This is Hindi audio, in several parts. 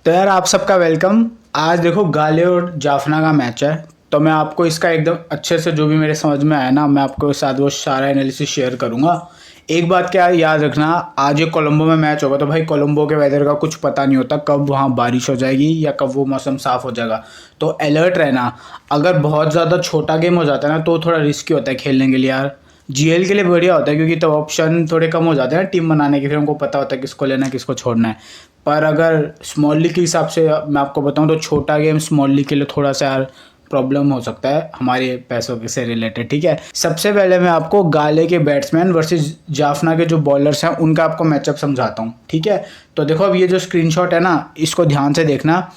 तो यार आप सबका वेलकम। आज देखो गाले और जाफना का मैच है, तो मैं आपको इसका एकदम अच्छे से जो भी मेरे समझ में आया ना, मैं आपको साथ वो सारा एनालिसिस शेयर करूंगा। एक बात क्या याद रखना, आज ये कोलंबो में मैच होगा, तो भाई कोलंबो के वेदर का कुछ पता नहीं होता, कब वहाँ बारिश हो जाएगी या कब वो मौसम साफ हो जाएगा। तो अलर्ट रहना। अगर बहुत ज़्यादा छोटा गेम हो जाता है ना, तो थोड़ा रिस्की होता है खेलने के लिए यार। जीएल के लिए बढ़िया होता है क्योंकि तब ऑप्शन थोड़े कम हो जाते हैं ना टीम बनाने के, फिर हमको पता होता है किसको लेना है किसको छोड़ना है। पर अगर स्मॉल लीग के हिसाब से मैं आपको बताऊं, तो छोटा गेम स्मॉल लीग के लिए थोड़ा सा यार प्रॉब्लम हो सकता है हमारे पैसों के से रिलेटेड। ठीक है, सबसे पहले मैं आपको गाले के बैट्समैन वर्सेस जाफना के जो बॉलर्स हैं उनका आपको मैचअप समझाता हूँ। ठीक है, तो देखो अब ये जो स्क्रीनशॉट है ना, इसको ध्यान से देखना।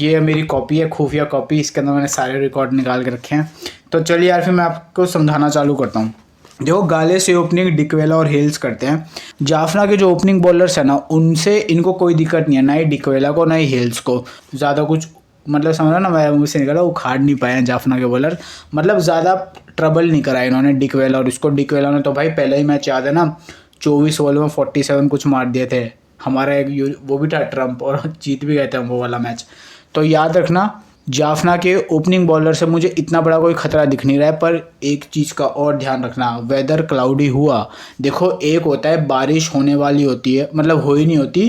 ये मेरी कॉपी है, खुफिया कॉपी, इसके अंदर मैंने सारे रिकॉर्ड निकाल के रखे हैं। तो चलिए यार फिर मैं आपको समझाना चालू करता हूँ। देखो गाले से ओपनिंग डिकवेला और हेल्स करते हैं। जाफना के जो ओपनिंग बॉलर्स है ना, उनसे इनको कोई दिक्कत नहीं है, ना ही डिकवेला को ना ही हेल्स को। ज़्यादा कुछ मतलब समझ ना, मैं मुझसे निकला उखाड़ नहीं पाए हैं जाफना के बॉलर। मतलब ज़्यादा ट्रबल नहीं कराया इन्होंने डिकवेला और इसको। डिकवेला ने तो भाई पहले ही मैच याद है ना, 24 ओवर में 47 कुछ मार दिए थे। हमारा एक वो भी था ट्रम्प, और जीत भी गए थे हम वो वाला मैच। तो याद रखना, जाफना के ओपनिंग बॉलर से मुझे इतना बड़ा कोई खतरा दिख नहीं रहा है। पर एक चीज़ का और ध्यान रखना, वेदर क्लाउडी हुआ, देखो एक होता है बारिश होने वाली होती है, मतलब हो ही नहीं होती,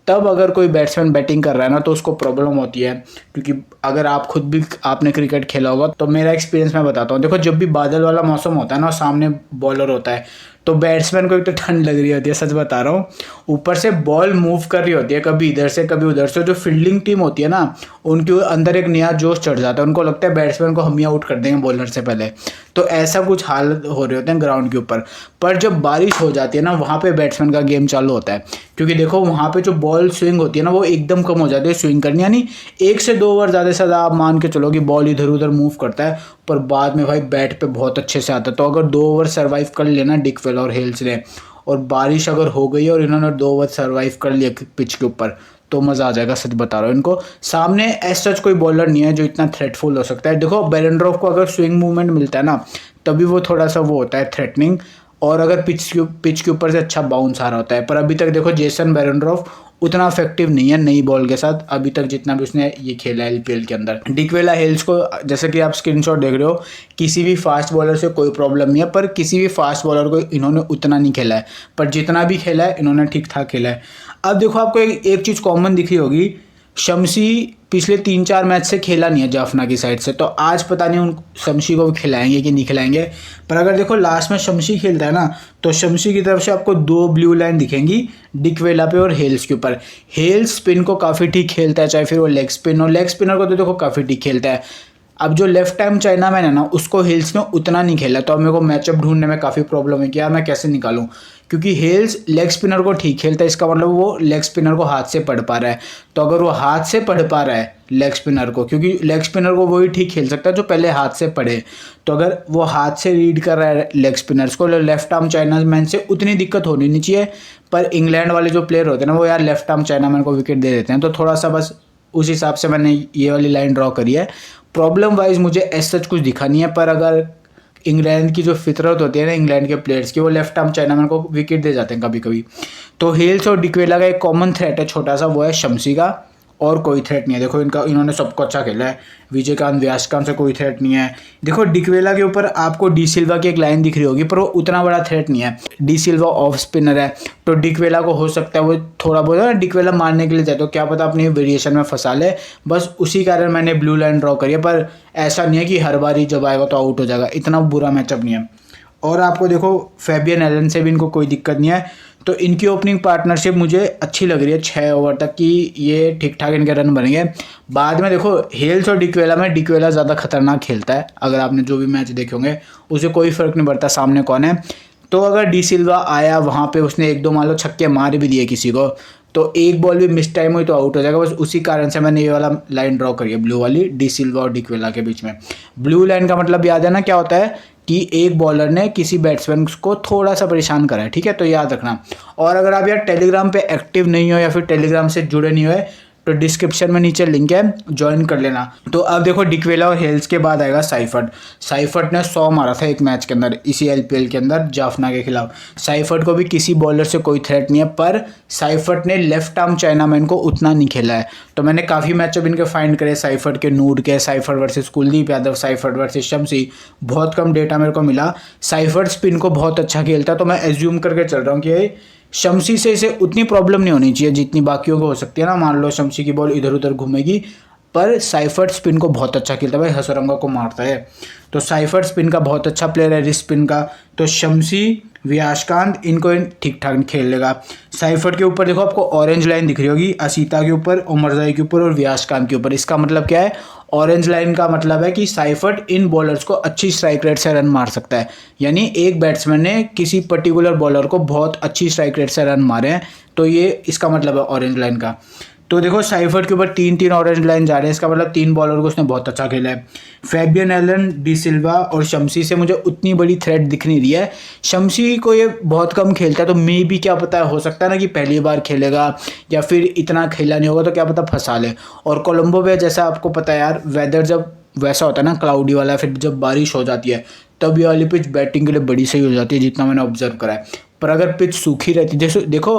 तब अगर कोई बैट्समैन बैटिंग कर रहा है ना तो उसको प्रॉब्लम होती है। क्योंकि अगर आप खुद भी आपने क्रिकेट खेला होगा, तो मेरा एक्सपीरियंस मैं बताता हूँ। देखो जब भी बादल वाला मौसम होता है ना, सामने बॉलर होता है, तो बैट्समैन को एक तो ठंड लग रही होती है, सच बता रहा हूँ। ऊपर से बॉल मूव कर रही होती है, कभी इधर से कभी उधर से। जो फील्डिंग टीम होती है ना, उनके अंदर एक नया जोश चढ़ जाता है, उनको लगता है बैट्समैन को हम ही आउट कर देंगे बॉलर से पहले। तो ऐसा कुछ हाल हो रहे होते हैं ग्राउंड के ऊपर। पर जब बारिश हो जाती है ना, वहाँ पे बैट्समैन का गेम चालू होता है। क्योंकि देखो वहाँ पे जो बॉल स्विंग होती है ना, वो एकदम कम हो जाती है स्विंग करनी, यानी 1 से 2 ओवर ज़्यादा से ज़्यादा आप मान के चलो कि बॉल इधर उधर मूव करता है, पर बाद में भाई बैट पे बहुत अच्छे से आता है। तो अगर 2 ओवर सर्वाइव कर लेना डिकवेल और हेल्स ने, और बारिश अगर हो गई और इन्होंने 2 ओवर सर्वाइव कर लिया पिच के ऊपर, तो मज़ा आ जाएगा, सच बता रहा हूँ। इनको सामने एज सच कोई बॉलर नहीं है जो इतना थ्रेटफुल हो सकता है। देखो बेरेंड्रॉफ को अगर स्विंग मूवमेंट मिलता है ना, तभी वो थोड़ा सा वो होता है थ्रेटनिंग, और अगर पिच के ऊपर से अच्छा बाउंस आ रहा होता है। पर अभी तक देखो जेसन बेरेंड्रॉफ उतना इफेक्टिव नहीं है नई बॉल के साथ अभी तक, जितना भी उसने ये खेला है एलपीएल के अंदर। डिकवेला हेल्स को जैसे कि आप स्क्रीनशॉट देख रहे हो, किसी भी फास्ट बॉलर से कोई प्रॉब्लम नहीं है, पर किसी भी फास्ट बॉलर को इन्होंने उतना नहीं खेला है। पर जितना भी खेला है इन्होंने ठीक ठाक खेला है। अब देखो आपको एक चीज़ कॉमन दिख रही होगी, शमसी पिछले 3-4 मैच से खेला नहीं है जाफना की साइड से, तो आज पता नहीं उन शमसी को भी खिलाएंगे कि नहीं खिलाएंगे। पर अगर देखो लास्ट में शमसी खेलता है ना, तो शमसी की तरफ से आपको 2 ब्लू लाइन दिखेंगी डिकवेला पे और हेल्स के ऊपर। हेल्स स्पिन को काफ़ी ठीक खेलता है, चाहे फिर वो लेग स्पिन हो, लेग स्पिनर को तो देखो काफ़ी ठीक खेलता है। अब जो लेफ्ट टाइम चाइना मैन है ना, उसको हेल्स ने उतना नहीं खेला, तो अब मेरे को मैचअप ढूंढने में काफ़ी प्रॉब्लम है कि यार मैं कैसे निकालूं। क्योंकि हेल्स लेग स्पिनर को ठीक खेलता है, इसका मतलब वो लेग स्पिनर को हाथ से पढ़ पा रहा है। तो अगर वो हाथ से पढ़ पा रहा है लेग स्पिनर को, क्योंकि लेग स्पिनर को वही ठीक खेल सकता है जो पहले हाथ से पढ़े, तो अगर वो हाथ से रीड कर रहा है लेग स्पिनर्स को, लेफ्ट आर्म चाइना मैन से उतनी दिक्कत होनी नहीं चाहिए। पर इंग्लैंड वाले जो प्लेयर होते हैं ना, वो यार लेफ्ट आर्म चाइना मैन को विकेट दे देते हैं, तो थोड़ा सा बस उस हिसाब से मैंने ये वाली लाइन ड्रॉ करी है। प्रॉब्लम वाइज मुझे ऐसा कुछ दिखा नहीं है, पर अगर इंग्लैंड की जो फितरत होती है ना इंग्लैंड के प्लेयर्स की, वो लेफ्ट आर्म चाइनामैन को विकेट दे जाते हैं कभी कभी। तो हेल्स और डिकवेला का एक कॉमन थ्रेट है छोटा सा, वो है शमसी का, और कोई थ्रेट नहीं है। देखो इन्होंने सबको अच्छा खेला है, विजयकांत व्यासकांत से कोई थ्रेट नहीं है। देखो डिकवेला के ऊपर आपको डी सिल्वा की एक लाइन दिख रही होगी, पर वो उतना बड़ा थ्रेट नहीं है। डी सिल्वा ऑफ स्पिनर है, तो डिकवेला को हो सकता है वो थोड़ा बहुत ना डिकवेला मारने के लिए जाए, तो क्या पता अपनी वेरिएशन में फंसा ले, बस उसी कारण मैंने ब्लू लाइन ड्रॉ करी है। पर ऐसा नहीं है कि हर बार ही जब आएगा तो आउट हो जाएगा, इतना बुरा मैचअप नहीं है। और आपको देखो फेबियन एलन से भी इनको कोई दिक्कत नहीं है, तो इनकी ओपनिंग पार्टनरशिप मुझे अच्छी लग रही है 6 ओवर तक की, ये ठीक ठाक इनके रन बनेंगे। बाद में देखो हेल्स और डिकवेला में डिकवेला ज़्यादा खतरनाक खेलता है, अगर आपने जो भी मैच देखे होंगे उसे कोई फ़र्क नहीं पड़ता सामने कौन है। तो अगर डी सिल्वा आया वहाँ पे, उसने 1-2 मान लो छक्के मार भी दिए किसी को, तो एक बॉल भी मिस टाइम हुई तो आउट हो जाएगा। बस उसी कारण से मैंने ये वाला लाइन ड्रॉ करी है ब्लू वाली, डी सिल्वा और डिकवेला के बीच में। ब्लू लाइन का मतलब याद है ना क्या होता है, कि एक बॉलर ने किसी बैट्समैन को थोड़ा सा परेशान करा है। ठीक है, तो याद रखना। और अगर आप यार टेलीग्राम पे एक्टिव नहीं हो या फिर टेलीग्राम से जुड़े नहीं हुए, तो डिस्क्रिप्शन में नीचे लिंक है, ज्वाइन कर लेना। तो अब देखो डिक्वेला और हेल्स के बाद आएगा साइफर्ट। साइफर्ट ने 100 मारा था एक मैच के अंदर, इसी LPL के अंदर जाफना के खिलाफ। साइफर्ट को भी किसी बॉलर से कोई थ्रेट नहीं है, पर साइफर्ट ने लेफ्ट आर्म चाइनामैन को उतना नहीं खेला है। तो मैंने काफ़ी मैचअप इनके फाइंड करे, साइफर्ट के, नूड के, Seifert versus Kuldeep Yadav, Seifert versus Shamsi. बहुत कम डेटा मेरे को मिला। साइफर्ट स्पिन को बहुत अच्छा खेलता है, तो मैं एज्यूम करके चल रहा हूँ कि शम्सी से इसे उतनी प्रॉब्लम नहीं होनी चाहिए जितनी बाकियों को हो सकती है ना। मान लो शम्सी की बॉल इधर उधर घूमेगी, पर साइफर्ट स्पिन को बहुत अच्छा खेलता है भाई, हसरंगा को मारता है। तो साइफर्ट स्पिन का बहुत अच्छा प्लेयर है, रिस्ट स्पिन का। तो शम्सी, वियाशकांत इनको ठीक ठाक खेल लेगा। साइफर्ट के ऊपर देखो आपको ऑरेंज लाइन दिख रही होगी, असीता के ऊपर, उमरजाई के ऊपर और वियाशकांत के ऊपर। इसका मतलब क्या है? ऑरेंज लाइन का मतलब है कि साइफर्ट इन बॉलर्स को अच्छी स्ट्राइक रेट से रन मार सकता है। यानी एक बैट्समैन ने किसी पर्टिकुलर बॉलर को बहुत अच्छी स्ट्राइक रेट से रन मारे हैं, तो ये इसका मतलब है ऑरेंज लाइन का। तो देखो साइफर्ट के ऊपर 3-3 ऑरेंज लाइन जा रहे हैं, इसका मतलब 3 बॉलर को उसने बहुत अच्छा खेला है। फैबियन एलन, डी सिल्वा और शम्सी से मुझे उतनी बड़ी थ्रेट दिख नहीं रही है। शम्सी को ये बहुत कम खेलता है, तो मे भी क्या पता है, हो सकता है ना कि पहली बार खेलेगा या फिर इतना खेला नहीं होगा, तो क्या पता फंसा ले। और कोलंबो पे जैसा आपको पता है यार, वेदर जब वैसा होता है ना क्लाउडी वाला, फिर जब बारिश हो जाती है तब ये वाली पिच बैटिंग के लिए बड़ी सही हो जाती है, जितना मैंने ऑब्जर्व करा है। पर अगर पिच सूखी रहती, जैसे देखो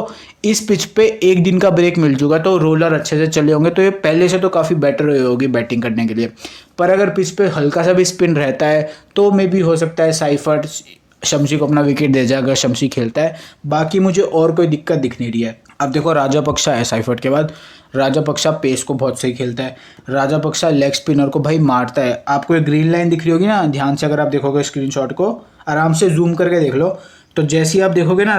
इस पिच पे एक दिन का ब्रेक मिल चुका, तो रोलर अच्छे से चले होंगे, तो ये पहले से तो काफ़ी बेटर हुई होगी बैटिंग करने के लिए। पर अगर पिच पे हल्का सा भी स्पिन रहता है तो मे भी हो सकता है साइफर्ट शम्सी को अपना विकेट दे जाए अगर शम्सी खेलता है। बाकी मुझे और कोई दिक्कत दिख नहीं रही है। अब देखो राजापक्सा है साइफर्ट के बाद। राजापक्सा पेस को बहुत सही खेलता है। राजापक्सा लेग स्पिनर को भाई मारता है। आपको एक ग्रीन लाइन दिख रही होगी ना, ध्यान से अगर आप देखोगे स्क्रीनशॉट को, आराम से जूम करके देख लो, तो जैसे ही आप देखोगे ना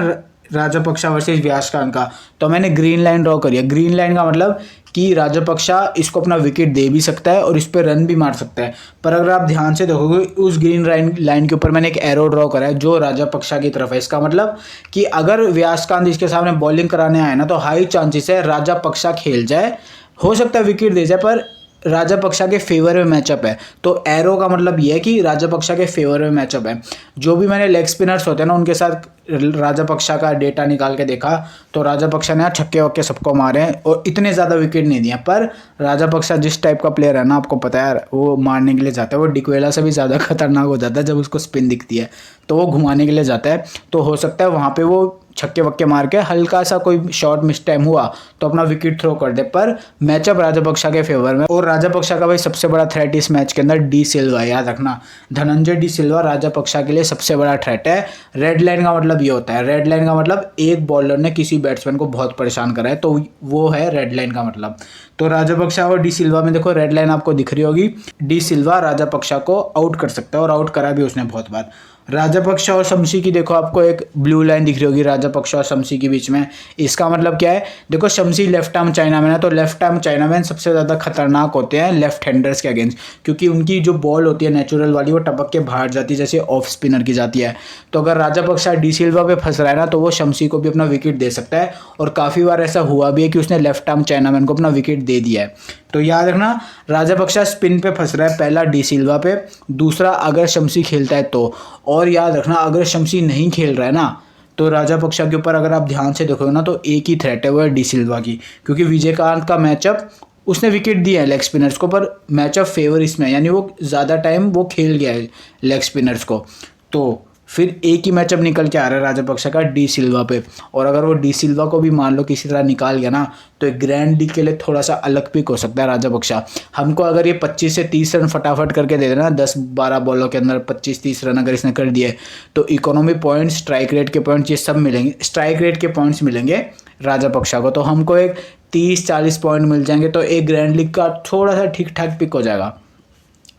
राजापक्सा वर्सेस व्यासकांत का, तो मैंने ग्रीन लाइन ड्रॉ करी है। ग्रीन लाइन का मतलब कि राजापक्सा इसको अपना विकेट दे भी सकता है और इस पर रन भी मार सकता है। पर अगर आप ध्यान से देखोगे उस ग्रीन लाइन के ऊपर मैंने एक एरो ड्रॉ करा है जो राजापक्सा की तरफ है। इसका मतलब कि अगर व्यासकांत इसके सामने बॉलिंग कराने आए ना, तो हाई चांसेस है राजापक्सा खेल जाए, हो सकता है विकेट दे जाए, पर राजापक्सा के फेवर में मैचअप है। तो एरो का मतलब ये है कि राजापक्सा के फेवर में मैचअप है। जो भी मैंने लेग स्पिनर्स होते हैं ना, उनके साथ राजापक्सा का डेटा निकाल के देखा, तो राजापक्सा ने छक्के वक्के सबको मारे हैं और इतने ज़्यादा विकेट नहीं दिए। पर राजापक्सा जिस टाइप का प्लेयर है ना, आपको पता है यार, वो मारने के लिए जाता है। वो डिक्वेला से भी ज़्यादा खतरनाक हो जाता है जब उसको स्पिन दिखती है, तो वो घुमाने के लिए जाता है। तो हो सकता है वहाँ पर वो छक्के वक्के मार के हल्का सा कोई शॉट मिस टाइम हुआ तो अपना विकेट थ्रो कर दे। पर मैचअप राजापक्सा के फेवर में। और राजापक्सा का भाई सबसे बड़ा थ्रेट इस मैच के अंदर डी सिल्वा है, याद रखना। धनंजय डी सिल्वा राजापक्सा के लिए सबसे बड़ा थ्रेट है। रेड लाइन का मतलब ये होता है, रेड लाइन का मतलब एक बॉलर ने किसी बैट्समैन को बहुत परेशान करा है, तो वो है रेड लाइन का मतलब। तो राजापक्सा और डी सिल्वा में देखो रेड लाइन आपको दिख रही होगी। डी सिल्वा राजापक्सा को आउट कर सकता है और आउट करा भी उसने बहुत बार। राजापक्सा और शम्सी की देखो आपको एक ब्लू लाइन दिख रही होगी राजापक्सा और शम्सी के बीच में। इसका मतलब क्या है? देखो शम्सी लेफ्ट आर्म चाइनामैन है, तो लेफ्ट आर्म चाइनामैन सबसे ज़्यादा खतरनाक होते हैं लेफ्ट हैंडर्स के अगेंस्ट, क्योंकि उनकी जो बॉल होती है नेचुरल वाली, वो टपक के बाहर जाती है जैसे ऑफ स्पिनर की जाती है। तो अगर राजापक्सा डी सिल्वा पे फंस रहा है ना, तो वो शम्सी को भी अपना विकेट दे सकता है। और काफ़ी बार ऐसा हुआ भी है कि उसने लेफ्ट आर्म चाइनामैन को अपना विकेट दे दिया है। तो याद रखना राजापक्सा स्पिन पे फंस रहा है, पहला डी सिल्वा पे, दूसरा अगर शम्सी खेलता है तो। और याद रखना अगर शम्सी नहीं खेल रहा है ना, तो राजापक्सा के ऊपर अगर आप ध्यान से देखोगे ना, तो एक ही थ्रेट है, वो है डी सिल्वा की। क्योंकि विजयकांत का मैचअप उसने विकेट दिया है लेग स्पिनर्स को, पर मैचअप फेवर इसमें, यानी वो ज़्यादा टाइम वो खेल गया है लेग स्पिनर्स को। तो फिर एक ही मैचअप निकल के आ रहा है राजापक्सा का डी सिल्वा पे। और अगर वो डी सिल्वा को भी मान लो किसी तरह निकाल गया ना, तो एक ग्रैंड लीग के लिए थोड़ा सा अलग पिक हो सकता है राजापक्सा। हमको अगर ये 25 से 30 रन फटाफट करके दे देना, 10-12 बॉलों के अंदर 25-30 रन अगर इसने कर दिए, तो इकोनॉमी पॉइंट्स, स्ट्राइक रेट के पॉइंट्स, ये सब मिलेंगे। स्ट्राइक रेट के पॉइंट्स मिलेंगे राजापक्सा को, तो हमको एक 30-40 पॉइंट मिल जाएंगे, तो एक ग्रैंड लीग का थोड़ा सा ठीक ठाक पिक हो जाएगा।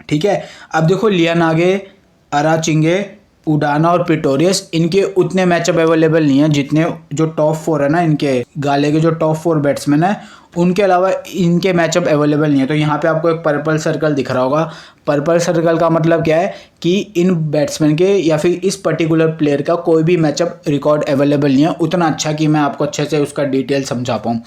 ठीक है। अब देखो लियानागे, अराचिंगे, उडाना और प्रिटोरियस, इनके उतने मैचअप अवेलेबल नहीं है जितने जो टॉप 4 है ना, इनके गाले के जो टॉप 4 बैट्समैन है, उनके अलावा इनके मैचअप अवेलेबल नहीं है। तो यहाँ पे आपको एक पर्पल सर्कल दिख रहा होगा। पर्पल सर्कल का मतलब क्या है कि इन बैट्समैन के या फिर इस पर्टिकुलर प्लेयर का कोई भी मैचअप रिकॉर्ड अवेलेबल नहीं है उतना अच्छा कि मैं आपको अच्छे से उसका डिटेल समझा पाऊँ।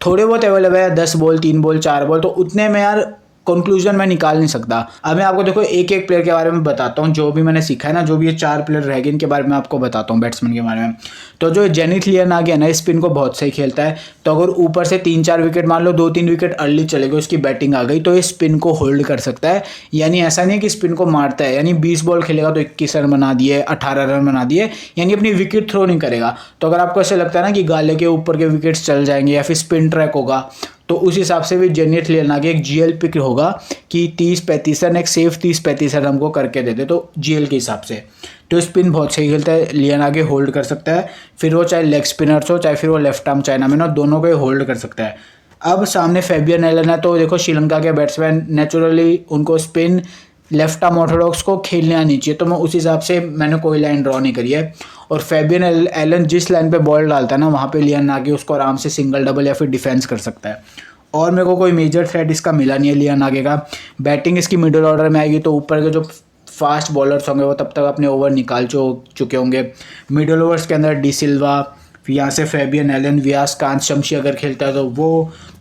थोड़े बहुत अवेलेबल है, 10 बॉल, 3 बॉल, 4 बॉल, तो उतने में यार कंक्लूजन मैं निकाल नहीं सकता। अब मैं आपको देखो एक एक प्लेयर के बारे में बताता हूँ, जो भी मैंने सीखा है ना, जो भी ये 4 प्लेयर रह गए इनके बारे में आपको बताता हूँ बैट्समैन के बारे में। तो जो जेनिथ लिएनागे है ना, स्पिन को बहुत सही खेलता है। तो अगर ऊपर से 3-4 विकेट, मान लो 2-3 विकेट अर्ली चले गए, उसकी बैटिंग आ गई, तो ये स्पिन को होल्ड कर सकता है। यानी ऐसा नहीं है कि स्पिन को मारता है, यानी 20 बॉल खेलेगा तो 21 रन बना दिए, 18 रन बना दिए, यानी अपनी विकेट थ्रो नहीं करेगा। तो अगर आपको ऐसा लगता है ना कि गाले के ऊपर के विकेट्स चल जाएंगे या फिर स्पिन ट्रैक होगा, तो उस हिसाब से भी जेनिथ लिएनागे एक जीएल पिक होगा कि 30-35 रन, एक सेफ 30-35 रन हमको करके देते, तो जीएल के हिसाब से। तो स्पिन बहुत सही खेलता है, लिएनागे होल्ड कर सकता है, फिर वो चाहे लेग स्पिनर्स हो, चाहे फिर वो लेफ्ट आर्म चाइनामैन हो, दोनों को होल्ड कर सकता है। अब सामने फैबियन एलन है, तो देखो श्रीलंका के बैट्समैन नेचुरली उनको स्पिन लेफ्ट आर्म ऑर्थोडॉक्स को खेलने आनी चाहिए, तो मैं उस हिसाब से मैंने कोई लाइन ड्रॉ नहीं करी है। और फैबियन एलन जिस लाइन पे बॉल डालता है ना, वहाँ पे लिएनागे उसको आराम से सिंगल डबल या फिर डिफेंस कर सकता है। और मेरे को कोई मेजर थ्रेट इसका मिला नहीं है लिएनागे का। बैटिंग इसकी मिडिल ऑर्डर में आएगी, तो ऊपर के जो फास्ट बॉलर्स होंगे वो तब तक अपने ओवर निकाल चुके होंगे। मिडिल ओवर्स के अंदर डी सिल्वा, फिर यहाँ से फैबियन एलन, वियास कांत, शमशी अगर खेलता है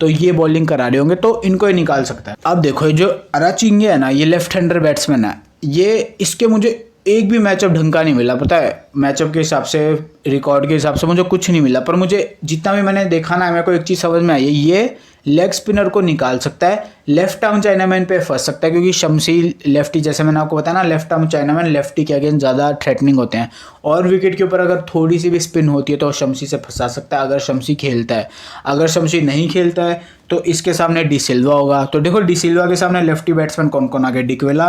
तो ये बॉलिंग करा रहे होंगे, तो इनको ही निकाल सकता है। अब देखो जो अराचिंगे है ना, ये लेफ्ट हैंडर बैट्समैन है, ये इसके मुझे एक भी मैचअप ढंग का नहीं मिला, पता है। मैचअप के हिसाब से, रिकॉर्ड के हिसाब से मुझे कुछ नहीं मिला, पर मुझे जितना भी मैंने देखा ना, मेरे को एक चीज़ समझ में आई है, ये लेग स्पिनर को निकाल सकता है, लेफ्ट आर्म चाइनामैन पे फंस सकता है, क्योंकि शमशी लेफ्टी, जैसे मैंने आपको बताया ना, लेफ्ट आर्म चाइनामैन लेफ्टी के अगेंस्ट ज़्यादा थ्रेटनिंग होते हैं, और विकेट के ऊपर अगर थोड़ी सी भी स्पिन होती है तो शमशी से फंसा सकता है, अगर शमशी खेलता है। अगर शमशी नहीं खेलता है तो इसके सामने डी सिल्वा होगा। तो देखो डी सिल्वा के सामने लेफ्टी बैट्समैन कौन कौन आ गए, डिक्वेला,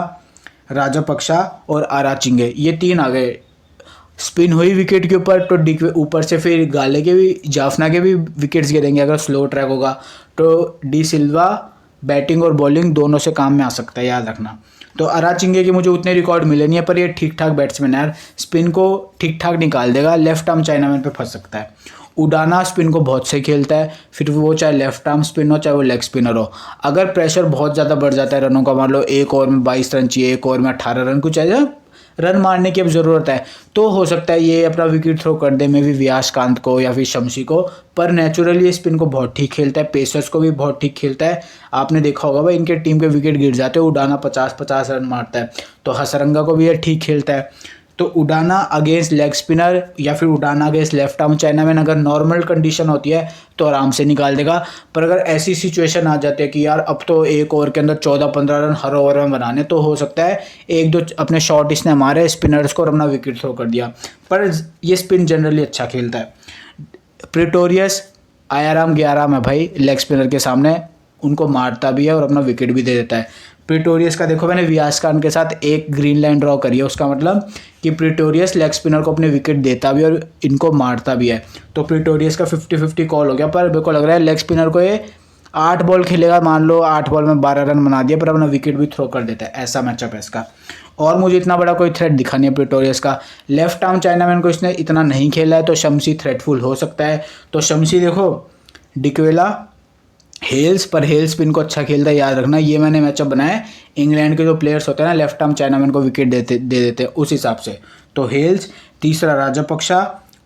राजापक्षा और अराचिंगे, ये 3 आ गए। स्पिन हुई विकेट के ऊपर तो ऊपर से फिर गाले के भी, जाफना के भी विकेट्स गिरेंगे अगर स्लो ट्रैक होगा, तो डी सिल्वा बैटिंग और बॉलिंग दोनों से काम में आ सकता है, याद रखना। तो अराचिंगे के मुझे उतने रिकॉर्ड मिले नहीं है, पर ये ठीक ठाक बैट्समैन है यार, स्पिन को ठीक ठाक निकाल देगा, लेफ्ट आर्म चाइनामैन पे फंस सकता है। उडाना स्पिन को बहुत सही खेलता है, फिर वो चाहे लेफ्ट आर्म स्पिन हो, चाहे वो लेग स्पिनर हो। अगर प्रेशर बहुत ज़्यादा बढ़ जाता है रनों का, मान लो एक ओवर में 22 रन चाहिए, एक ओवर में 18 रन, कुछ ऐसा रन मारने की अब ज़रूरत है, तो हो सकता है ये अपना विकेट थ्रो कर दे, मे भी वियास कांत को या फिर शमशी को। पर नेचुरली स्पिन को बहुत ठीक खेलता है, पेसर्स को भी बहुत ठीक खेलता है। आपने देखा होगा भाई, इनके टीम के विकेट गिर जाते हैं, उडाना 50-50 रन मारता है, तो हसरंगा को भी ये ठीक खेलता है। तो उडाना अगेंस्ट लेग स्पिनर या फिर Udana against left arm chinaman, अगर नॉर्मल कंडीशन होती है तो आराम से निकाल देगा। पर अगर ऐसी सिचुएशन आ जाती है कि यार अब तो एक ओवर के अंदर 14-15 रन हर ओवर में बनाने, तो हो सकता है 1-2 अपने शॉट इसने मारे स्पिनर्स को और अपना विकेट थ्रो कर दिया। पर ये स्पिन जनरली अच्छा खेलता है। प्रिटोरियस आयाराम ग्याराम है भाई लेग स्पिनर के सामने, उनको मारता भी है और अपना विकेट भी दे देता है। प्रिटोरियस का देखो मैंने वियास खान के साथ एक ग्रीन लाइन ड्रॉ करी है, उसका मतलब कि प्रिटोरियस लेग स्पिनर को अपने विकेट देता भी और इनको मारता भी है। तो प्रिटोरियस का 50-50 कॉल हो गया, पर मेरे को लग रहा है लेग स्पिनर को ये 8 बॉल खेलेगा, मान लो 8 बॉल में 12 रन बना दिया, पर अपना विकेट भी थ्रो कर देता है, ऐसा मैचअप है इसका। और मुझे इतना बड़ा कोई थ्रेट दिखा नहीं है प्रिटोरियस का। लेफ्ट आर्म चाइनामैन को इसने इतना नहीं खेला है, तो शमशी थ्रेटफुल हो सकता है। तो शमशी देखो डिक्वेला, हेल्स, पर हेल्स स्पिन को अच्छा खेलता है, याद रखना। ये मैंने मैचअप बनाया है, इंग्लैंड के जो प्लेयर्स होते हैं ना लेफ्ट आर्म चाइनामैन को विकेट दे देते हैं उस हिसाब से। तो हेल्स, तीसरा राजापक्षा,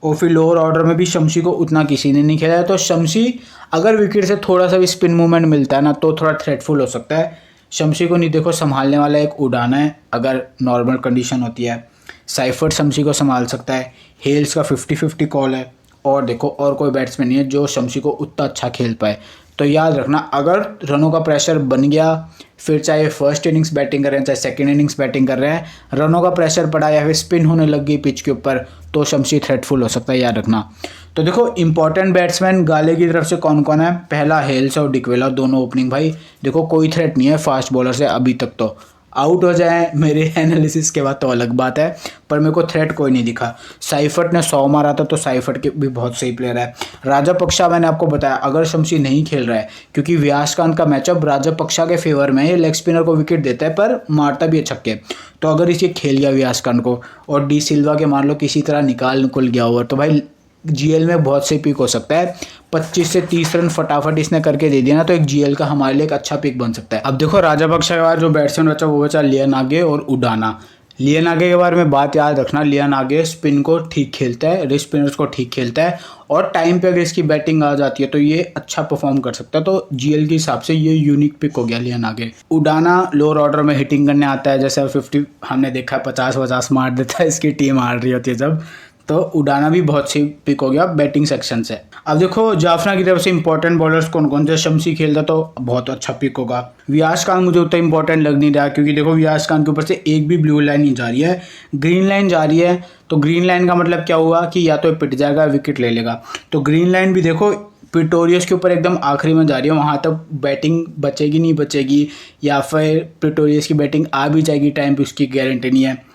और फिर लोअर ऑर्डर में भी शमशी को उतना किसी ने नहीं खेला है। तो शमशी अगर विकेट से थोड़ा सा भी स्पिन मूवमेंट मिलता है ना, तो थोड़ा थ्रेटफुल हो सकता है। शमशी को नहीं देखो संभालने वाला एक उडाना है अगर नॉर्मल कंडीशन होती है, साइफर्ट शमशी को संभाल सकता है, हेल्स का 50-50 कॉल है, और देखो और कोई बैट्समैन नहीं है जो शमशी को उतना अच्छा खेल पाए। तो याद रखना, अगर रनों का प्रेशर बन गया, फिर चाहे फर्स्ट इनिंग्स बैटिंग कर रहे हैं चाहे सेकंड इनिंग्स बैटिंग कर रहे हैं, रनों का प्रेशर पड़ा या फिर स्पिन होने लग गई पिच के ऊपर, तो शमशी थ्रेटफुल हो सकता है, याद रखना। तो देखो इंपॉर्टेंट बैट्समैन गाले की तरफ से कौन कौन है, पहला हेल्स और डिक्वेला, दोनों ओपनिंग भाई। देखो कोई थ्रेट नहीं है फास्ट बॉलर से अभी तक, तो आउट हो जाए मेरे एनालिसिस के बाद तो अलग बात है, पर मेरे को थ्रेट कोई नहीं दिखा। साइफर्ट ने 100 मारा था, तो साइफर्ट के भी बहुत सही प्लेयर है। राजापक्षा मैंने आपको बताया अगर शमशी नहीं खेल रहा है, क्योंकि व्यास खान का मैचअप राजापक्षा के फेवर में है, ये लेग स्पिनर को विकेट देता है पर मारता भी है छक्के। तो अगर इसे खेल गया व्यास खान को और डी सिल्वा के मान लो किसी तरह निकल गया ओवर, तो भाई जीएल में बहुत सही पिक हो सकता है। 25 से 30 रन फटाफट इसने करके दे दिया ना, तो एक जीएल का हमारे लिए एक अच्छा पिक बन सकता है। अब देखो राजापक्षा के बाद जो बैट्समैन बचा वो बचा लिएनागे और उडाना। लियन आगे के बारे में बात याद रखना, लियन आगे स्पिन को ठीक खेलता है, रिस्ट स्पिनर्स को ठीक खेलता है और टाइम पे अगर इसकी बैटिंग आ जाती है तो ये अच्छा परफॉर्म कर सकता है। तो जीएल के हिसाब से ये यूनिक पिक हो गया लियन आगे। उडाना लोअर ऑर्डर में हिटिंग करने आता है, जैसे 50 हमने देखा है 50-50 मार देता है इसकी टीम हार रही होती है जब, तो उडाना भी बहुत सही पिक हो गया बैटिंग सेक्शन से। अब देखो जाफना की तरफ से इंपॉर्टेंट बॉलर्स कौन कौन से, शम्सी खेलता तो बहुत अच्छा पिक होगा। वियास खान मुझे उतना इंपॉर्टेंट लग नहीं रहा, क्योंकि देखो वियास खान के ऊपर से एक भी ब्लू लाइन नहीं जा रही है, ग्रीन लाइन जा रही है। तो ग्रीन लाइन का मतलब क्या हुआ कि या तो पिट जाएगा विकेट ले लेगा। तो ग्रीन लाइन भी देखो प्रिटोरियस के ऊपर एकदम आखिरी में जा रही है, वहाँ तक बैटिंग बचेगी नहीं बचेगी, या फिर प्रिटोरियस की बैटिंग आ भी जाएगी टाइम पे, उसकी गारंटी नहीं है।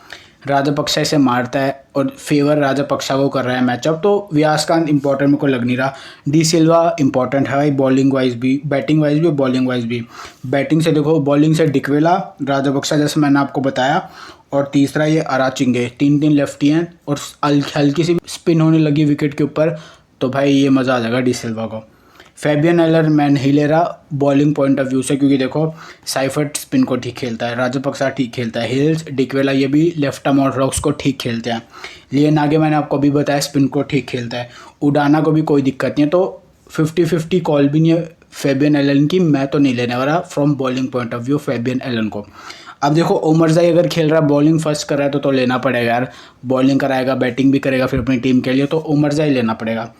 राजपक्षा इसे मारता है और फेवर राजपक्षा को कर रहा है मैचअप, तो व्यास खान इंपॉर्टेंट मेरे को लग नहीं रहा। डी सिल्वा इंपॉर्टेंट है भाई, बॉलिंग वाइज भी, बैटिंग वाइज भी, बॉलिंग वाइज भी। बैटिंग से देखो, बॉलिंग से डिकवेला, राजपक्षा जैसे मैंने आपको बताया, और तीसरा ये अराचिंगे, 3 लेफ्टी हैं और हल्की सी स्पिन होने लगी विकेट के ऊपर, तो भाई ये मज़ा आ जाएगा डी सिल्वा को। फैबियन एलर मैं नहीं ले रहा बॉलिंग पॉइंट ऑफ व्यू से, क्योंकि देखो साइफर्ट स्पिन को ठीक खेलता है, राजपक्षा ठीक खेलता है, हिल्स डिकवेला ये भी लेफ्ट आर्म और रॉक्स को ठीक खेलते हैं। लियन आगे मैंने आपको अभी बताया स्पिन को ठीक खेलता है, उडाना को भी कोई दिक्कत नहीं है। तो 50-50 कॉल भी नहीं है फैबियन एलन की, मैं तो नहीं लेने वाला from bowling point of view Fabian Allen को। अब देखो ओमरजाई अगर खेल रहा है, बॉलिंग फर्स्ट कर रहा है तो लेना पड़ेगा यार, बॉलिंग कराएगा बैटिंग भी करेगा फिर अपनी टीम के लिए, तो ओमरजाई लेना पड़ेगा।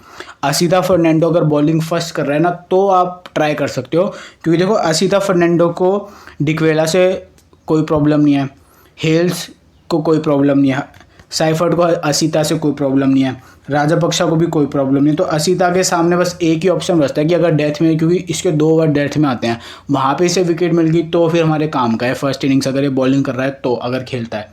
असीता फर्नांडो अगर बॉलिंग फर्स्ट कर रहा है ना तो आप ट्राई कर सकते हो, क्योंकि देखो असीता फर्नांडो को डिकवेला से कोई प्रॉब्लम नहीं है, हेल्स को कोई प्रॉब्लम नहीं है, साइफर्ट को असीता से कोई प्रॉब्लम नहीं है, राजपक्षा को भी कोई प्रॉब्लम नहीं है। तो असीता के सामने बस एक ही ऑप्शन बचता है कि अगर डेथ में, क्योंकि इसके 2 बार डेथ में आते हैं, वहाँ पे इसे विकेट मिल गई तो फिर हमारे काम का है फर्स्ट इनिंग्स अगर ये बॉलिंग कर रहा है तो, अगर खेलता है।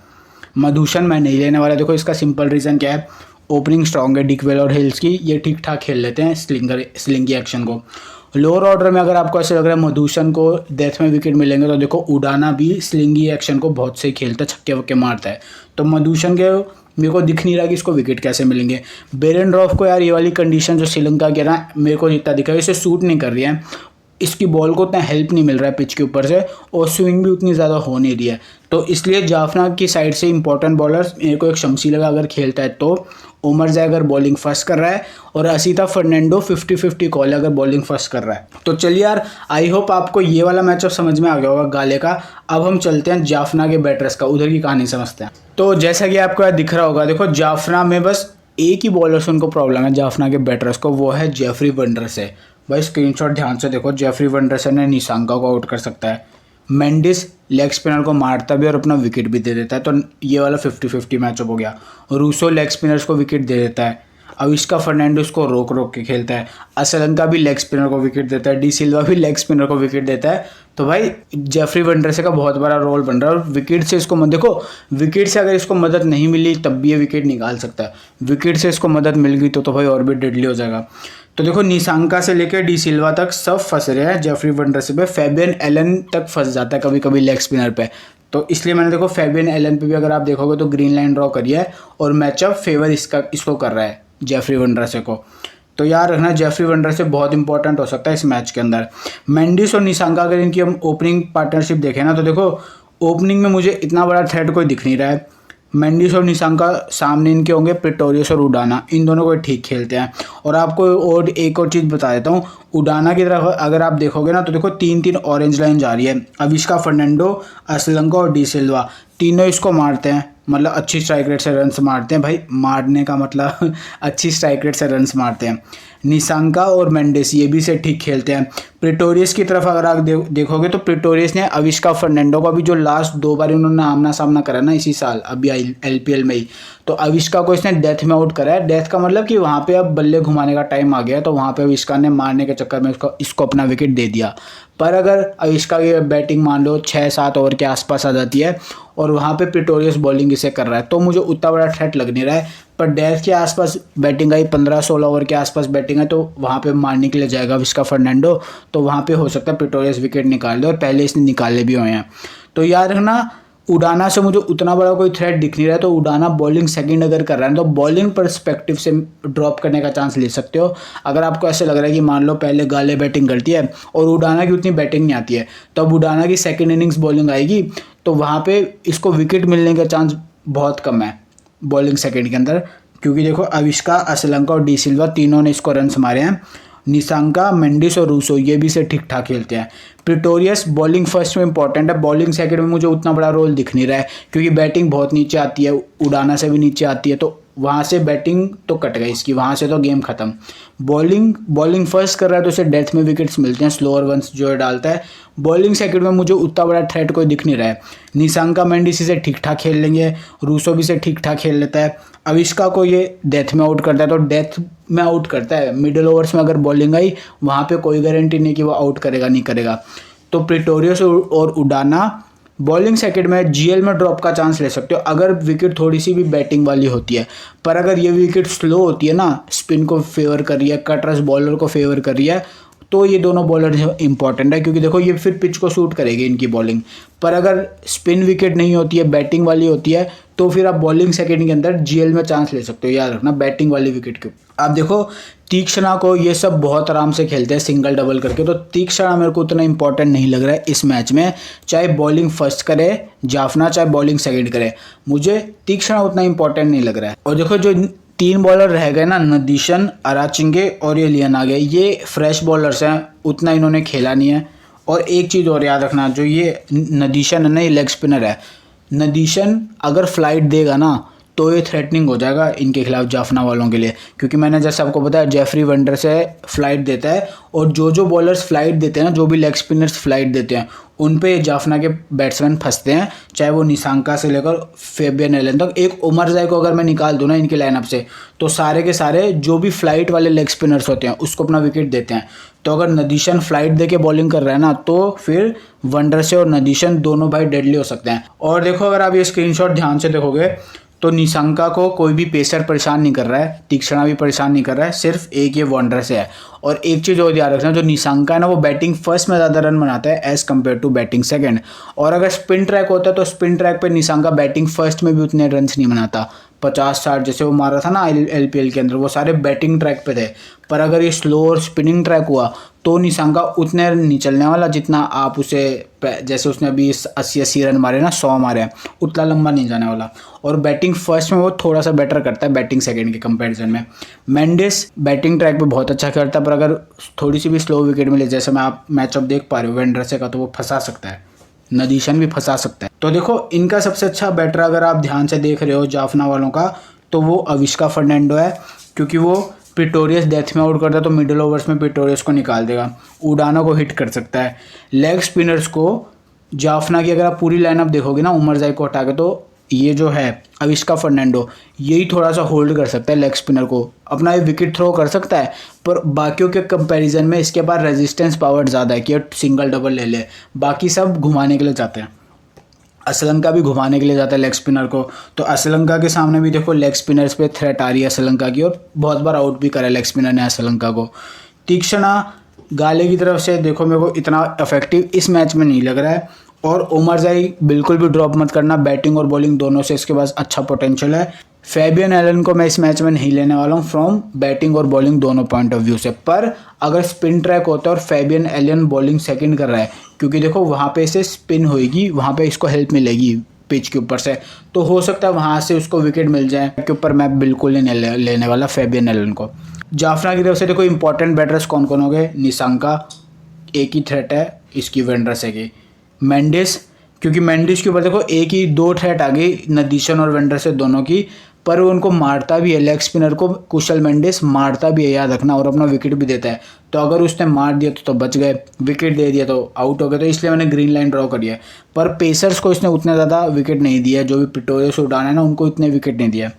मधुशन मैं नहीं लेने वाला, देखो इसका सिंपल रीज़न क्या है, ओपनिंग स्ट्रॉन्ग है डिकवेल और हिल्स की, ये ठीक ठाक खेल लेते हैं स्लिंगी एक्शन को। लोअर ऑर्डर में अगर आपको ऐसे लग रहा है मधुशन को डेथ में विकेट मिलेंगे, तो देखो उडाना भी स्लिंगी एक्शन को बहुत सही खेलता है, छक्के वक्के मारता है, तो मधुशन के मेरे को दिख नहीं रहा कि इसको विकेट कैसे मिलेंगे। बेरेंड्रॉफ को यार ये वाली कंडीशन जो श्रीलंका की ना, मेरे को जितना दिखा है इसे सूट नहीं कर रही है, इसकी बॉल को उतना हेल्प नहीं मिल रहा है पिच के ऊपर से, और स्विंग भी उतनी ज़्यादा हो नहीं रही है। तो इसलिए जाफना की साइड से इंपॉर्टेंट बॉलर्स मेरे को एक शम्सी लगा अगर खेलता है तो, ओमरजाई अगर बॉलिंग फर्स्ट कर रहा है, और असीता फर्नांडो 50-50 कॉल अगर बॉलिंग फर्स्ट कर रहा है। तो चलिए यार, आई होप आपको ये वाला मैचअप समझ में आ गया होगा गाले का। अब हम चलते हैं जाफना के बैटर्स का, उधर की कहानी समझते हैं। तो जैसा कि आपको यार दिख रहा होगा, देखो जाफना में बस एक ही बॉलर से उनको प्रॉब्लम है जाफना के बैटर्स को, वो है जेफरी वंडरसे। भाई स्क्रीनशॉट ध्यान से देखो, जेफरी वंडरसे ने निशांका को आउट कर सकता है, मेंडिस लेग स्पिनर को मारता भी और अपना विकेट भी दे देता है, तो ये वाला 50-50 मैचअप हो गया। रूसो लेग स्पिनर्स को विकेट दे देता है, अविष्का फर्नांडिस को रोक रोक के खेलता है, असलंका भी लेग स्पिनर को विकेट देता है, डी सिल्वा भी लेग स्पिनर को विकेट देता है। तो भाई जेफरी वंडरसे का बहुत बड़ा रोल बन रहा है, और विकेट से इसको देखो, विकेट से अगर इसको मदद नहीं मिली तब भी ये विकेट निकाल सकता है, विकेट से इसको मदद मिल गई तो भाई और भी डेडली हो जाएगा। तो देखो निशांका से लेकर डी सिल्वा तक सब फंस रहे हैं जेफरी वंडरसे पे, फैबियन एलन तक फंस जाता है कभी कभी लेग स्पिनर पे, तो इसलिए मैंने देखो फैबियन एलन पे भी अगर आप देखोगे तो ग्रीन लाइन ड्रॉ करी है, और मैचअप फेवर इसको कर रहा है जेफरी वंडरसे को। तो यार रखना जेफरी वंडरसे बहुत इंपॉर्टेंट हो सकता है इस मैच के अंदर। मेंडिस और निशांका अगर इनकी हम ओपनिंग पार्टनरशिप देखें ना, तो देखो ओपनिंग में मुझे इतना बड़ा थ्रेट कोई दिख नहीं रहा है। मेंडिस और निशांका सामने इनके होंगे प्रिटोरियस और उडाना, इन दोनों को ठीक खेलते हैं। और आपको और एक और चीज़ बता देता हूँ, उडाना की तरफ अगर आप देखोगे ना तो देखो 3 ऑरेंज लाइन जा रही है, अविष्का फर्नांडो, असलंका और डी सिल्वा, तीनों इसको मारते हैं, मतलब अच्छी स्ट्राइक रेट से रन्स मारते हैं। भाई मारने का मतलब अच्छी स्ट्राइक रेट से रन्स मारते हैं। निशांका और मेंडिस ये भी से ठीक खेलते हैं। प्रिटोरियस की तरफ अगर आप देखोगे तो प्रिटोरियस ने अविष्का फर्नांडो का भी जो लास्ट 2 बार उन्होंने आमना सामना करा ना इसी साल अभी LPL में ही, तो अविष्का को इसने डेथ में आउट करा है। डेथ का मतलब कि वहाँ पे अब बल्ले घुमाने का टाइम आ गया, तो वहाँ पे अविष्का ने मारने के चक्कर में इसको अपना विकेट दे दिया। पर अगर अविष्का की बैटिंग मान लो 6-7 ओवर के आसपास आ जाती है और वहाँ पे प्रिटोरियस बॉलिंग इसे कर रहा है, तो मुझे उतना बड़ा थ्रेट लग नहीं रहा है। पर डेथ के आसपास बैटिंग आई, 15-16 ओवर के आसपास बैटिंग है, तो वहाँ पे मारने के लिए जाएगा अविष्का फर्नांडो, तो वहाँ पे हो सकता है प्रिटोरियस विकेट निकाल दे, और पहले इसने निकाले भी हुए हैं। तो याद रखना उडाना से मुझे उतना बड़ा कोई थ्रेट दिख नहीं रहा है, तो उडाना बॉलिंग सेकंड अगर कर रहा है तो बॉलिंग परस्पेक्टिव से ड्रॉप करने का चांस ले सकते हो। अगर आपको ऐसे लग रहा है कि मान लो पहले गाले बैटिंग करती है और उडाना की उतनी बैटिंग नहीं आती है, तो अब उडाना की सेकंड इनिंग्स बॉलिंग आएगी, तो वहाँ पे इसको विकेट मिलने का चांस बहुत कम है बॉलिंग सेकंड के अंदर, क्योंकि देखो अविष्का, असलंका और डी सिल्वा तीनों ने इसको रन्स मारे हैं। निसांका, मेंडिस और रूसो ये भी से ठीक ठाक खेलते हैं। प्रिटोरियस बॉलिंग फर्स्ट में इंपॉर्टेंट है, बॉलिंग सेकंड में मुझे उतना बड़ा रोल दिख नहीं रहा है, क्योंकि बैटिंग बहुत नीचे आती है, उडाना से भी नीचे आती है, तो वहाँ से बैटिंग तो कट गई इसकी, वहाँ से तो गेम खत्म। बॉलिंग फर्स्ट कर रहा है तो उसे डेथ में विकेट्स मिलते हैं, स्लोअर वंस जो डालता है। बॉलिंग सेकंड में मुझे उतना बड़ा थ्रेट कोई दिख नहीं रहा है। निसांका, मेंडिस इसे ठीक ठाक खेल लेंगे, रूसो भी इसे ठीक ठाक खेल लेता है। अविष्का को ये डेथ में आउट करता है, तो डेथ में आउट करता है, मिडिल ओवर्स में अगर बॉलिंग आई वहाँ पे कोई गारंटी नहीं कि वो आउट करेगा नहीं करेगा। तो प्रिटोरियस और उडाना बॉलिंग सेकंड में जीएल में ड्रॉप का चांस ले सकते हो अगर विकेट थोड़ी सी भी बैटिंग वाली होती है। पर अगर ये विकेट स्लो होती है ना, स्पिन को फेवर कर रही है, कटरस बॉलर को फेवर कर रही है, तो ये दोनों बॉलर जो इंपॉर्टेंट है, क्योंकि देखो ये फिर पिच को सूट करेगी इनकी बॉलिंग। पर अगर स्पिन विकेट नहीं होती है, बैटिंग वाली होती है, तो फिर आप बॉलिंग सेकंड के अंदर जीएल में चांस ले सकते हो, याद रखना बैटिंग वाली विकेट के। आप देखो तीक्ष्णा को ये सब बहुत आराम से खेलते हैं सिंगल डबल करके, तो तीक्ष्णा मेरे को उतना इंपॉर्टेंट नहीं लग रहा है इस मैच में। चाहे बॉलिंग फर्स्ट करे जाफना, चाहे बॉलिंग सेकंड करे, मुझे तीक्ष्णा उतना इंपॉर्टेंट नहीं लग रहा है। और देखो जो 3 बॉलर रह गए ना, नदीशन, अराचिंगे और ये लियन आ गए, ये फ्रेश बॉलर्स हैं, उतना इन्होंने खेला नहीं है। और एक चीज़ और याद रखना, जो ये नदीशन है ना, ये लेग स्पिनर है। नदीशन अगर फ्लाइट देगा ना तो ये थ्रेटनिंग हो जाएगा इनके खिलाफ, जाफना वालों के लिए, क्योंकि मैंने जैसे आपको बताया जेफरी वंडर से फ्लाइट देता है, और जो बॉलर्स फ्लाइट देते हैं ना, जो भी लेग स्पिनर्स फ्लाइट देते हैं, उन पे जाफना के बैट्समैन फंसते हैं, चाहे वो निसांका से लेकर फेबियन एलन तक। एक उमरजाई को अगर मैं निकाल दूँ ना इनके लाइनअप से, तो सारे के सारे जो भी फ्लाइट वाले लेग स्पिनर्स होते हैं उसको अपना विकेट देते हैं। तो अगर नदीशन फ्लाइट दे के बॉलिंग कर रहा है ना, तो फिर वंडर से और नदीशन दोनों भाई डेडली हो सकते हैं। और देखो अगर आप ये स्क्रीनशॉट ध्यान से देखोगे तो निशंका को कोई भी पेसर परेशान नहीं कर रहा है, तीक्ष्णा भी परेशान नहीं कर रहा है, सिर्फ एक ये वॉन्डर से है। और एक चीज़ और याद रखना, जो निशंका है ना, वो बैटिंग फर्स्ट में ज़्यादा रन बनाता है as compared to batting second. और अगर स्पिन ट्रैक होता है तो स्पिन ट्रैक पे निशंका बैटिंग फर्स्ट में भी उतने रन नहीं बनाता। 50-60 जैसे वो मारा था ना एलपीएल के अंदर, वो सारे बैटिंग ट्रैक पे थे। पर अगर ये स्लो और स्पिनिंग ट्रैक हुआ तो निशंका उतने रन नहीं चलने वाला जितना आप उसे, जैसे उसने अभी 80 रन मारे ना, 100 मारे हैं, उतना लंबा नहीं जाने वाला। और बैटिंग फर्स्ट में वो थोड़ा सा बेटर करता है बैटिंग सेकंड के कंपैरिजन में। मेंडिस बैटिंग ट्रैक पे बहुत अच्छा करता है, पर अगर थोड़ी सी भी स्लो विकेट मिले, जैसे मैं आप मैचअप देख पा रहे हो वेंड्रसे का, तो वो फंसा सकता है, नदीशन भी फंसा सकता है। तो देखो इनका सबसे अच्छा बैटर अगर आप ध्यान से देख रहे हो जाफना वालों का, तो वो अविष्का फर्नांडो है, क्योंकि वो प्रिटोरियस डेथ में आउट करता है तो मिडिल ओवर्स में प्रिटोरियस को निकाल देगा, उडाना को हिट कर सकता है। लेग स्पिनर्स को जाफना की अगर आप पूरी लाइनअप देखोगे ना, उमरजाई को हटा के, तो ये जो है अविष्का फर्नांडो, यही थोड़ा सा होल्ड कर सकता है लेग स्पिनर को, अपना ये विकेट थ्रो कर सकता है। पर बाकियों के कंपैरिजन में इसके पास रेजिस्टेंस पावर ज़्यादा है कि सिंगल डबल ले ले, बाकी सब घुमाने के लिए जाते हैं। असलंका भी घुमाने के लिए जाता है लेग स्पिनर को, तो असलंका के सामने भी देखो लेग स्पिनर्स पे थ्रेट आ रही है असलंका की, और बहुत बार आउट भी करा लेग स्पिनर ने असलंका को। तीक्ष्णा गाले की तरफ से देखो मेरे को इतना इफेक्टिव इस मैच में नहीं लग रहा है। और उमरजाई बिल्कुल भी ड्रॉप मत करना, बैटिंग और बॉलिंग दोनों से इसके पास अच्छा पोटेंशियल है। फेबियन एलन को मैं इस मैच में नहीं लेने वाला हूँ फ्रॉम बैटिंग और बॉलिंग दोनों पॉइंट ऑफ व्यू से। पर अगर स्पिन ट्रैक होता है और फेबियन एलन बॉलिंग सेकंड कर रहा है, क्योंकि देखो वहाँ पे इसे स्पिन होएगी, वहाँ पे इसको हेल्प मिलेगी पिच के ऊपर से, तो हो सकता है वहाँ से उसको विकेट मिल जाए, के ऊपर मैं बिल्कुल नहीं लेने वाला फेबियन एलन को। जाफना की तरफ से देखो इंपॉर्टेंट बैटर्स कौन कौन हो गए, निशंका एक ही थ्रेट है इसकी वेंड्रसे की, मेंडिस, क्योंकि मेंडिस के ऊपर देखो एक ही 2 थ्रेट आ गई नदीशन और वेंड्रसे दोनों की, पर वो उनको मारता भी है, लेग स्पिनर को कुशल मेंडिस मारता भी है, याद रखना, और अपना विकेट भी देता है। तो अगर उसने मार दिया तो बच गए, विकेट दे दिया तो आउट हो गए, तो इसलिए मैंने ग्रीन लाइन ड्रॉ करी है। पर पेसर्स को इसने उतने ज़्यादा विकेट नहीं दिया, जो भी प्रिटोरियस उडाना है ना, उनको इतने विकेट नहीं दिया।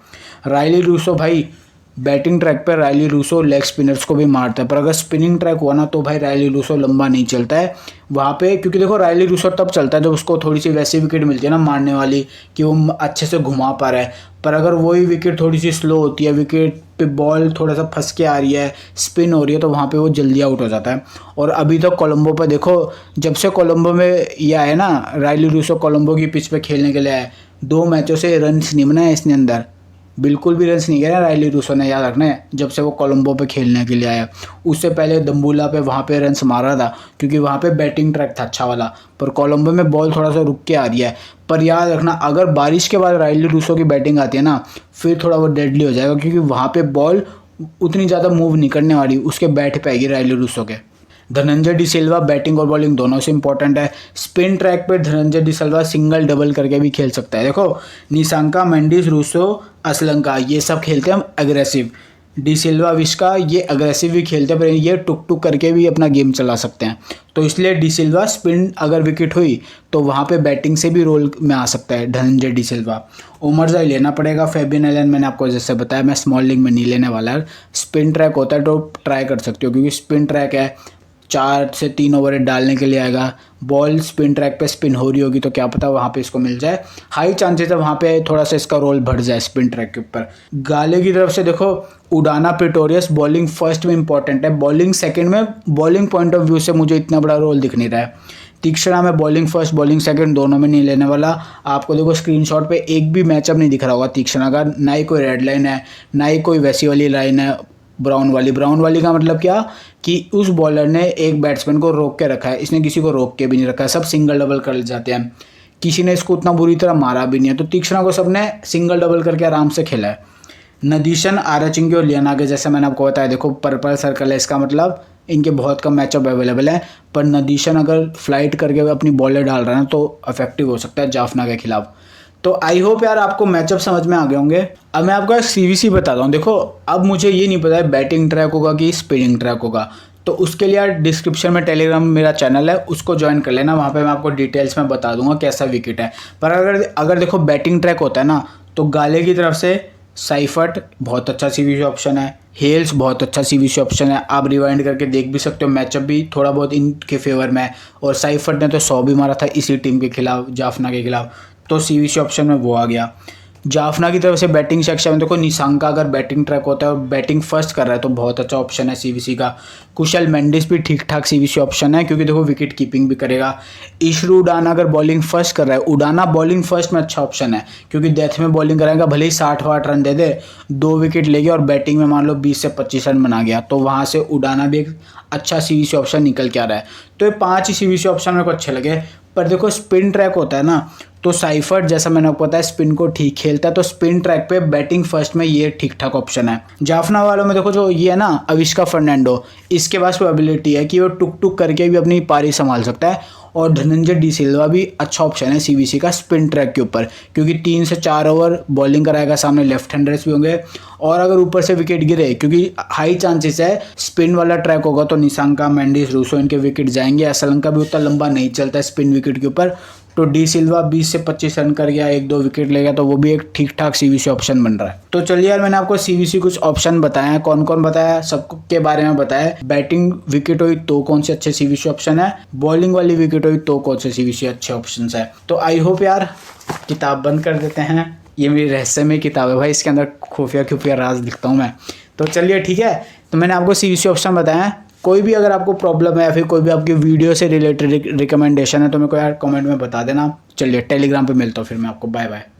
रायली रूसो भाई बैटिंग ट्रैक पे रायली रूसो लेग स्पिनर्स को भी मारता है, पर अगर स्पिनिंग ट्रैक हुआ ना तो भाई रायली रूसो लंबा नहीं चलता है वहाँ पे, क्योंकि देखो रायली रूसो तब चलता है जब उसको थोड़ी सी वैसी विकेट मिलती है ना मारने वाली कि वो अच्छे से घुमा पा रहा है। पर अगर वही विकेट थोड़ी सी स्लो होती है, विकेट पे बॉल थोड़ा सा फंस के आ रही है, स्पिन हो रही है, तो वहाँ पे वो जल्दी आउट हो जाता है। और अभी तो कोलंबो पे देखो, जब से कोलंबो में ये आया ना रायली रूसो कोलंबो की पिच पे खेलने के लिए आया, 2 मैचों से रन्स नहीं बनाए इसने अंदर, बिल्कुल भी रन्स नहीं किया रायली रूसो ने, याद रखना है, जब से वो कोलंबो पे खेलने के लिए आया। उससे पहले दम्बुला पे वहाँ पे रन्स मारा था क्योंकि वहाँ पे बैटिंग ट्रैक था अच्छा वाला, पर कोलंबो में बॉल थोड़ा सा रुक के आ रही है। पर याद रखना अगर बारिश के बाद रायली रूसो की बैटिंग आती है ना फिर थोड़ा वो डेडली हो जाएगा, क्योंकि वहाँ पे बॉल उतनी ज़्यादा मूव नहीं करने वाली, उसके बैठ पाएगी रायली रूसो के। धनंजय डी सिल्वा बैटिंग और बॉलिंग दोनों से इंपॉर्टेंट है। स्पिन ट्रैक पे धनंजय डी सिल्वा सिंगल डबल करके भी खेल सकता है। देखो निशांका, मेंडिस, रूसो, असलंका ये सब खेलते हैं हम एग्रेसिव, डी सिल्वा, विस्का ये अग्रेसिव भी खेलते हैं, पर ये टुक टुक करके भी अपना गेम चला सकते हैं। तो इसलिए डी सिल्वा स्पिन अगर विकेट हुई तो वहाँ पे बैटिंग से भी रोल में आ सकता है धनंजय डी सिल्वा। उमरजाई लेना पड़ेगा। फेबियन एलन मैंने आपको जैसे बताया मैं स्मॉल लीग में नहीं लेने वाला है। स्पिन ट्रैक होता है तो ट्राई कर सकते हो, क्योंकि स्पिन ट्रैक है, 4 से 3 ओवर डालने के लिए आएगा, बॉल स्पिन ट्रैक पे स्पिन हो रही होगी तो क्या पता वहाँ पे इसको मिल जाए, हाई चांसेस है वहाँ पे थोड़ा सा इसका रोल बढ़ जाए स्पिन ट्रैक के ऊपर। गाले की तरफ से देखो उडाना प्रिटोरियस बॉलिंग फर्स्ट में इंपॉर्टेंट है, बॉलिंग सेकंड में बॉलिंग पॉइंट ऑफ व्यू से मुझे इतना बड़ा रोल दिख नहीं रहा है। तीक्ष्णा में बॉलिंग फर्स्ट बॉलिंग सेकंड दोनों में नहीं लेने वाला। आपको देखो स्क्रीनशॉट पे एक भी मैचअप नहीं दिख रहा होगा तीक्ष्णा का, ना ही कोई रेड लाइन है ना ही कोई वैसी वाली लाइन है ब्राउन वाली का मतलब क्या कि उस बॉलर ने एक बैट्समैन को रोक के रखा है, इसने किसी को रोक के भी नहीं रखा है, सब सिंगल डबल कर जाते हैं, किसी ने इसको उतना बुरी तरह मारा भी नहीं है। तो तीक्ष्णा को सबने सिंगल डबल करके आराम से खेला है। नदीशन, आराचिंगी और लियानागे जैसे मैंने आपको बताया, देखो पर्पल सर्कल है, इसका मतलब इनके बहुत कम मैचअप अवेलेबल है, पर नदीशन अगर फ्लाइट करके अपनी बॉलर डाल रहा है ना तो इफेक्टिव हो सकता है जाफना के खिलाफ। तो आई होप यार आपको मैचअप समझ में आ गए होंगे। अब मैं आपको एक सीवीसी बताता हूँ। देखो अब मुझे ये नहीं पता है बैटिंग ट्रैक होगा कि स्पिनिंग ट्रैक होगा, तो उसके लिए यार डिस्क्रिप्शन में टेलीग्राम मेरा चैनल है उसको ज्वाइन कर लेना, वहाँ पे मैं आपको डिटेल्स में बता दूंगा कैसा विकेट है। पर अगर देखो बैटिंग ट्रैक होता है ना तो गाले की तरफ से साइफर्ट बहुत अच्छा सीवीसी ऑप्शन है, हेल्स बहुत अच्छा सीवीसी ऑप्शन है, आप रिवाइंड करके देख भी सकते हो, मैचअप भी थोड़ा बहुत इनके फेवर में है। और साइफर्ट ने तो 100 भी मारा था इसी टीम के खिलाफ, जाफना के खिलाफ, तो सीवीसी ऑप्शन में वो आ गया। जाफना की तरफ से बैटिंग सेक्शन में देखो निशांका अगर बैटिंग ट्रैक होता है और बैटिंग फर्स्ट कर रहा है तो बहुत अच्छा ऑप्शन है सीवीसी का। कुशल मेंडिस भी ठीक ठाक सीवीसी ऑप्शन है क्योंकि देखो विकेट कीपिंग भी करेगा। ईशरू उडाना अगर बॉलिंग फर्स्ट कर रहा है, उडाना बॉलिंग फर्स्ट में अच्छा ऑप्शन है क्योंकि डेथ में बॉलिंग कराएगा, भले ही 60-60 रन दे दे, 2 विकेट ले गया और बैटिंग में मान लो 20 से 25 रन बना गया, तो वहाँ से उडाना भी एक अच्छा सीवीसी ऑप्शन निकल के आ रहा है। तो ये 5 ही सीवीसी ऑप्शन मेरे को अच्छे लगे। पर देखो स्पिन ट्रैक होता है ना तो साइफर्ट जैसा मैंने आपको बताया स्पिन को ठीक खेलता है, तो स्पिन ट्रैक पे बैटिंग फर्स्ट में ये ठीक ठाक ऑप्शन है। जाफना वालों में देखो जो ये है ना अविष्का फर्नांडो, इसके पास वो एबिलिटी है कि वो टुक टुक करके भी अपनी पारी संभाल सकता है। और धनंजय डी सिल्वा भी अच्छा ऑप्शन है सीवीसी का स्पिन ट्रैक के ऊपर, क्योंकि 3 से 4 ओवर बॉलिंग कराएगा, सामने लेफ्ट हैंडर्स भी होंगे, और अगर ऊपर से विकेट गिरे क्योंकि हाई चांसेस है स्पिन वाला ट्रैक होगा तो निशांका, मेंडिस, रूसो इनके विकेट जाएंगे। असलंका भी उतना लंबा नहीं चलता है स्पिन विकेट के ऊपर, तो डी सिल्वा 20 से 25 रन कर गया, 1-2 विकेट ले गया, तो वो भी एक ठीक ठाक सीवीसी ऑप्शन बन रहा है। तो चलिए यार मैंने आपको सीवीसी कुछ ऑप्शन बताए हैं, कौन कौन बताया सबके बारे में बताया। बैटिंग विकेट हुई तो कौन से अच्छे सीवीसी ऑप्शन है, बॉलिंग वाली विकेट हुई तो कौन से सीवीसी अच्छे ऑप्शन है। तो आई होप यार किताब बंद कर देते हैं, ये मेरी रहस्यमय किताब है भाई, इसके अंदर खुफिया राज लिखता हूँ मैं। तो चलिए ठीक है, तो मैंने आपको सीवीसी ऑप्शन बताया। कोई भी अगर आपको प्रॉब्लम है या फिर कोई भी आपकी वीडियो से रिलेटेड रिकमेंडेशन है तो मेरे को यार कमेंट में बता देना। चलिए टेलीग्राम पे मिलता हूँ फिर मैं आपको, बाय बाय।